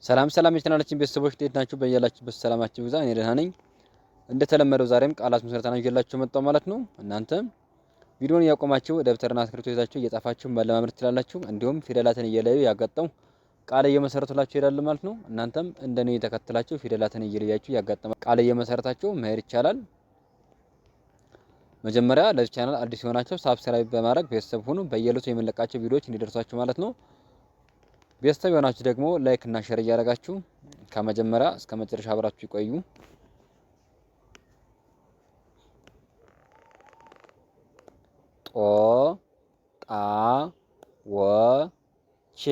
ሰላም የቻናላችን ቤተሰቦች እንዴት ናችሁ? በያላችሁበት ሰላማችሁ ይብዛ። እኔ ደህና ነኝ። እንደተለመደው ዛሬም ቃላት ምስረታ ነው ይዤላችሁ መጣሁ ማለት ነው። እናንተም ቪዲዮውን እያቆማችሁ ደብተርና እስክሪብቶ ይዛችሁ እየጻፋችሁ መለማመድ ትችላላችሁ። እንዲሁም ፊደላትን እየለዩ ያጋጠሙ ቃል እየመሰረቱላችሁ ይሄዳል ማለት ነው። እናንተም እንደኔ ተከትላችሁ ፊደላትን እየለያችሁ ያጋጠመ ቃል እየመሰረታችሁ መሄድ ይቻላል። መጀመሪያ ለዚህ ቻናል አዲስ የሆናችሁ ሳብስክራይብ በማድረግ ቤተሰብ ሁኑ። በየዕለቱ የምንለቃቸው ቪዲዮዎች እንዲደርሷችሁ ማለት ነው። ቤተሰብ የሆናችሁ ደግሞ ላይክ እና ሼር እያደረጋችሁ ከመጀመሪያ እስከ መጨረሻ አብራችሁ ይቆዩ። ጦ ጣ ወ ች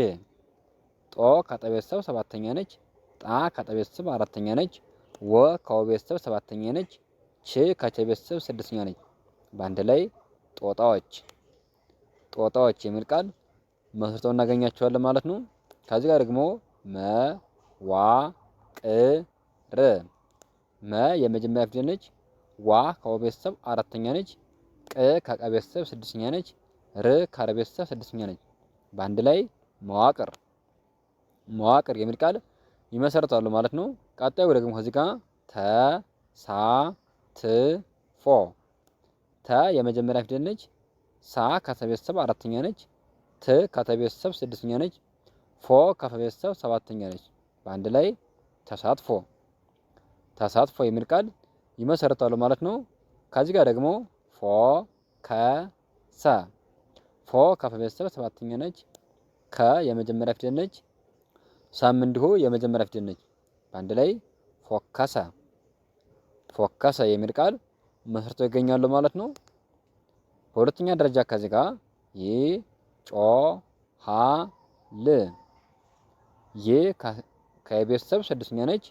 ጦ ከጠ ቤተሰብ ሰባተኛ ነች። ጣ ከጠ ቤተሰብ አራተኛ ነች። ወ ከወ ቤተሰብ ሰባተኛ ነች። ች ከቸ ቤተሰብ ስድስተኛ ነች። በአንድ ላይ ጦጣዎች የሚል ቃል መስርተው እናገኛቸዋለን ማለት ነው። ከዚህ ጋር ደግሞ መዋቅር መ የመጀመሪያ ፊደል ነች። ዋ ከወ ቤተሰብ አራተኛ ነች። ቅ ከቀ ቤተሰብ ስድስተኛ ነች። ር ከረ ቤተሰብ ስድስተኛ ነች። በአንድ ላይ መዋቅር የሚል ቃል ይመሰርታሉ ማለት ነው። ቀጣዩ ደግሞ ከዚህ ጋር ተሳትፎ ተ የመጀመሪያ ፊደል ነች። ሳ ከተ ቤተሰብ አራተኛ ነች። ት ከተ ቤተሰብ ስድስተኛ ነች። ፎ ከፈ ቤተሰብ ሰባተኛ ነች። በአንድ ላይ ተሳትፎ የሚል ቃል ይመሰርታሉ ማለት ነው። ከዚህ ጋር ደግሞ ፎከሰ ፎ ከፈ ቤተሰብ ሰባተኛ ነች። ከ የመጀመሪያ ፊደል ነች። ሰም እንዲሁ የመጀመሪያ ፊደል ነች። በአንድ ላይ ፎከሰ የሚል ቃል መስርተው ይገኛሉ ማለት ነው። በሁለተኛ ደረጃ ከዚህ ጋር ይጮሃል ይ ከቤተሰብ ስድስተኛ ነች።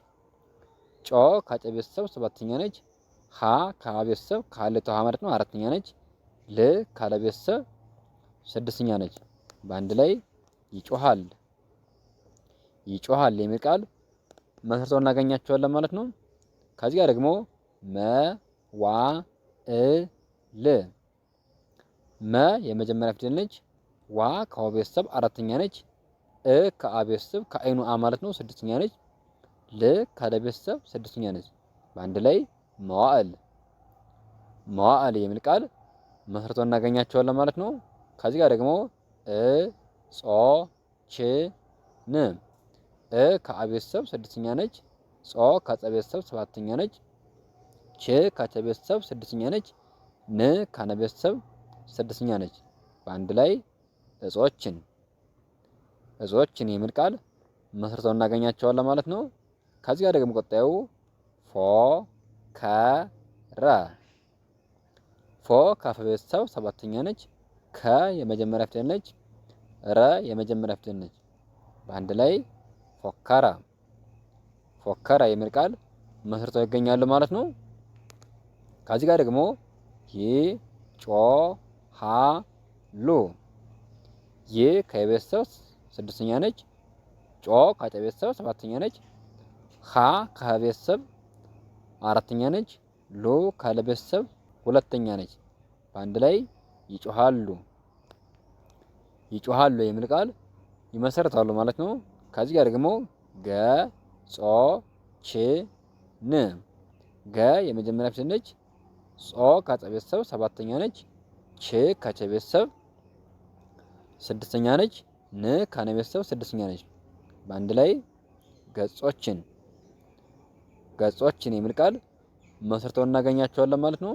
ጮ ከጨ ቤተሰብ ሰባተኛ ነች። ሀ ከሀ ቤተሰብ ካለቷ ሀ ማለት ነው አራተኛ ነች። ል ካለ ቤተሰብ ስድስተኛ ነች። በአንድ ላይ ይጮሃል የሚል ቃል መስርተው እናገኛቸዋለን ማለት ነው። ከዚህ ጋር ደግሞ መዋእል መ የመጀመሪያ ፊደል ነች። ዋ ከወ ቤተሰብ አራተኛ ነች። እ ከአ ቤተሰብ ከአይኑ አ ማለት ነው ስድስተኛ ነች። ል ካለ ቤተሰብ ስድስተኛ ነች። በአንድ ላይ መዋእል የሚል ቃል መስርተው እናገኛቸዋለን ማለት ነው። ከዚህ ጋር ደግሞ እጾችን እ ከአ ቤተሰብ ስድስተኛ ነች። ጾ ከጸ ቤተሰብ ሰባተኛ ነች። ች ከቸ ቤተሰብ ስድስተኛ ነች። ን ከነ ቤተሰብ ስድስተኛ ነች። በአንድ ላይ እጾችን የሚል ቃል መስርተው እናገኛቸዋለን ማለት ነው። ከዚህ ጋር ደግሞ ቀጣዩ ፎከረ ፎ ከፈ ቤተሰብ ሰባተኛ ነች። ከ የመጀመሪያ ፊደል ነች። ረ የመጀመሪያ ፊደል ነች። በአንድ ላይ ፎከረ የሚል ቃል መስርተው ይገኛሉ ማለት ነው። ከዚህ ጋር ደግሞ ይጮሃሉ ይ ከቤተሰብ ስድስተኛ ነች። ጮ ከጨ ቤተሰብ ሰባተኛ ነች። ሀ ከሀ ቤተሰብ አራተኛ ነች። ሉ ካለ ቤተሰብ ሁለተኛ ነች። በአንድ ላይ ይጮሃሉ የሚል ቃል ይመሰርታሉ ማለት ነው። ከዚህ ጋር ደግሞ ገጾችን ገ የመጀመሪያ ፊደል ነች። ጾ ከጸ ቤተሰብ ሰባተኛ ነች። ች ከቸ ቤተሰብ ስድስተኛ ነች። ን ከነ ቤተሰብ ስድስተኛ ነች። በአንድ ላይ ገጾችን የሚል ቃል መስርተው እናገኛቸዋለን ማለት ነው።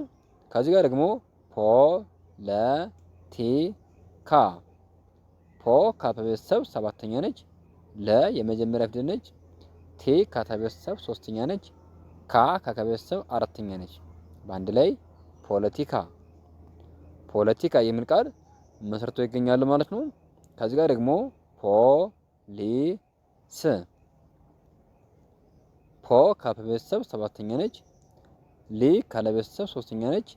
ከዚህ ጋር ደግሞ ፖለቲካ ፖ ከፈ ቤተሰብ ሰባተኛ ነች። ለ የመጀመሪያ ፊደል ነች። ቲ ከተ ቤተሰብ ሶስተኛ ነች። ካ ከከ ቤተሰብ አራተኛ ነች። በአንድ ላይ ፖለቲካ የሚል ቃል መስርተው ይገኛሉ ማለት ነው። ከዚህ ጋር ደግሞ ፖሊስ ፖ ከፈ ቤተሰብ ሰባተኛ ነች። ሊ ካለ ቤተሰብ ሶስተኛ ነች።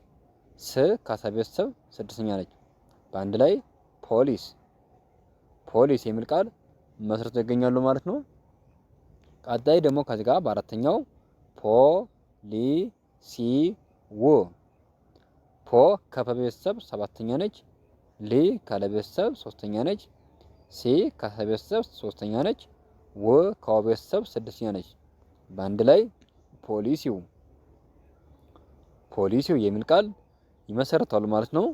ስ ከሰ ቤተሰብ ስድስተኛ ነች። በአንድ ላይ ፖሊስ የሚል ቃል መስርተው ይገኛሉ ማለት ነው። ቀጣይ ደግሞ ከዚህ ጋር በአራተኛው ፖሊሲው ፖ ከፈ ቤተሰብ ሰባተኛ ነች። ሊ ካለ ቤተሰብ ሶስተኛ ነች። ሲ ከሰ ቤተሰብ ሶስተኛ ነች። ወ ከወ ቤተሰብ ስድስተኛ ነች። በአንድ ላይ ፖሊሲው የሚል ቃል ይመሰርታሉ ማለት ነው።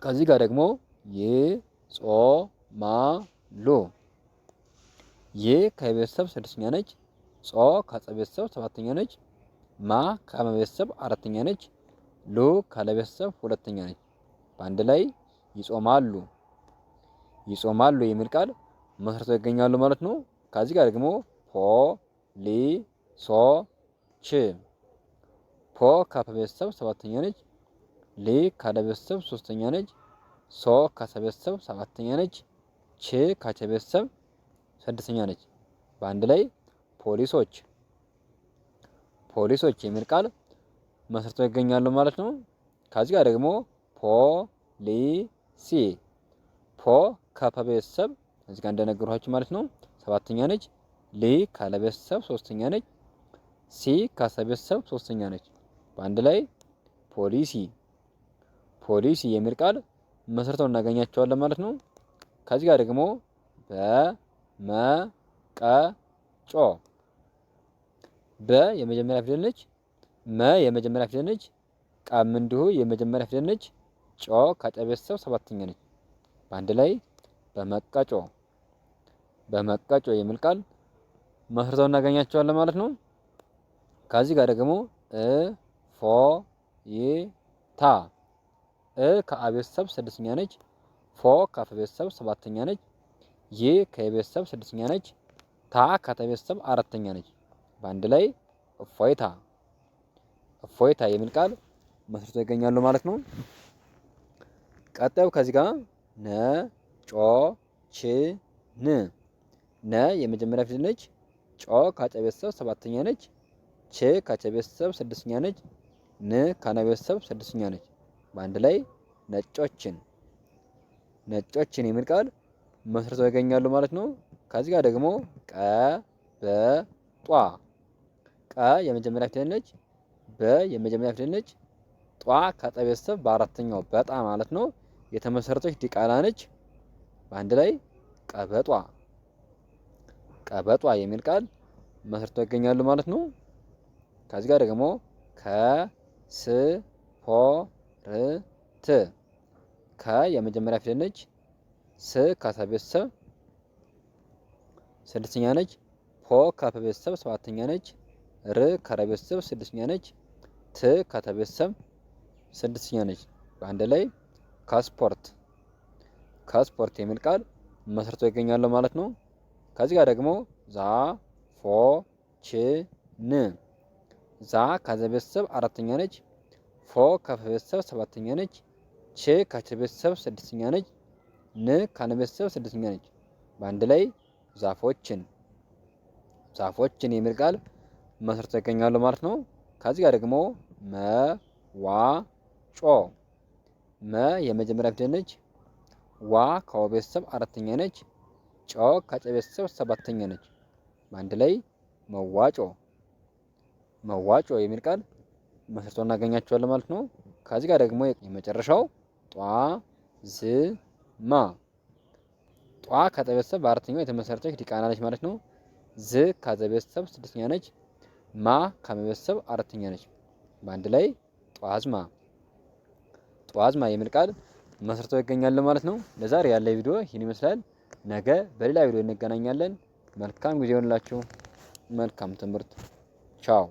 ከዚህ ጋር ደግሞ ይጾማሉ። የ ከቤተሰብ ስድስተኛ ነች። ጾ ከጸ ቤተሰብ ሰባተኛ ነች። ማ ከመ ቤተሰብ አራተኛ ነች። ሉ ካለ ቤተሰብ ሁለተኛ ነች። በአንድ ላይ ይጾማሉ የሚል ቃል መስርተው ይገኛሉ ማለት ነው። ከዚህ ጋር ደግሞ ፖሊሶች ፖ ከፐ ቤተሰብ ሰባተኛ ነች። ሊ ካለ ቤተሰብ ሶስተኛ ነች። ሶ ከሰ ቤተሰብ ሰባተኛ ነች። ች ከቸ ቤተሰብ ስድስተኛ ነች። በአንድ ላይ ፖሊሶች የሚል ቃል መስርተው ይገኛሉ ማለት ነው። ከዚህ ጋር ደግሞ ፖሊሲ ፖ ከፐ ቤተሰብ እዚህ ጋር እንደነገርኋችሁ ማለት ነው ሰባተኛ ነች። ሊ ካለ ቤተሰብ ሶስተኛ ነች። ሲ ከሰ ቤተሰብ ሶስተኛ ነች። በአንድ ላይ ፖሊሲ የሚል ቃል መስርተው እናገኛቸዋለን ማለት ነው። ከዚህ ጋር ደግሞ በመቀጮ በ የመጀመሪያ ፊደል ነች። መ የመጀመሪያ ፊደል ነች። ቀም እንዲሁ የመጀመሪያ ፊደል ነች። ጮ ከጨ ቤተሰብ ሰባተኛ ነች። በአንድ ላይ በመቀጮ የሚል ቃል መስርተው እናገኛቸዋለን ማለት ነው። ከዚህ ጋር ደግሞ እፎይታ ከአ ቤተሰብ ስድስተኛ ነች። ፎ ከፈ ቤተሰብ ሰባተኛ ነች። ይ ከየ ቤተሰብ ስድስተኛ ነች። ታ ከተ ቤተሰብ አራተኛ ነች። በአንድ ላይ እፎይታ የሚል ቃል መስርተው ይገኛሉ ማለት ነው። ቀጣዩ ከዚህ ጋር ነጮችን ነ የመጀመሪያ ፊደል ነች። ጮ ከጨ ቤተሰብ ሰባተኛ ነች። ች ከቸ ቤተሰብ ስድስተኛ ነች። ን ከነ ቤተሰብ ስድስተኛ ነች። በአንድ ላይ ነጮችን የሚል ቃል መስርተው ይገኛሉ ማለት ነው። ከዚህ ጋር ደግሞ ቀበጧ ቀ የመጀመሪያ ፊደል ነች። በ የመጀመሪያ ፊደል ነች። ጧ ከጠ ቤተሰብ በአራተኛው በጣ ማለት ነው የተመሰረተች ዲቃላ ነች። በአንድ ላይ ቀበጧ የሚል ቃል መስርተው ይገኛሉ ማለት ነው። ከዚህ ጋር ደግሞ ከስፖርት ከ የመጀመሪያ ፊደል ነች። ስ ከሰ ቤተሰብ ስድስተኛ ነች። ፖ ከፐ ቤተሰብ ሰባተኛ ነች። ር ከረ ቤተሰብ ስድስተኛ ነች። ት ከተ ቤተሰብ ስድስተኛ ነች። በአንድ ላይ ከስፖርት የሚል ቃል መስርተው ይገኛሉ ማለት ነው። ከዚህ ጋር ደግሞ ዛፎችን ዛ ከዘ ቤተሰብ አራተኛ ነች። ፎ ከፈ ቤተሰብ ሰባተኛ ነች። ች ከቸ ቤተሰብ ስድስተኛ ነች። ን ከነ ቤተሰብ ስድስተኛ ነች። በአንድ ላይ ዛፎችን የሚል ቃል መስርተው ይገኛሉ ማለት ነው። ከዚህ ጋር ደግሞ መዋጮ መ የመጀመሪያ ፊደል ነች። ዋ ከወ ቤተሰብ አራተኛ ነች። ጮ ከጨ ቤተሰብ ሰባተኛ ነች። በአንድ ላይ መዋጮ የሚል ቃል መስርተው እናገኛቸዋለን ማለት ነው። ከዚህ ጋር ደግሞ የመጨረሻው ጧዝማ ጧ ከጠ ቤተሰብ በአራተኛው የተመሰረተች ዲቃላ ነች ማለት ነው። ዝ ከዘ ቤተሰብ ስድስተኛ ነች። ማ ከመ ቤተሰብ አራተኛ ነች። በአንድ ላይ ጧዝማ የሚል ቃል መስርተው ይገኛሉ ማለት ነው። ለዛሬ ያለ ቪዲዮ ይህን ይመስላል። ነገ በሌላ ቪዲዮ እንገናኛለን። መልካም ጊዜ ይሆንላችሁ። መልካም ትምህርት። ቻው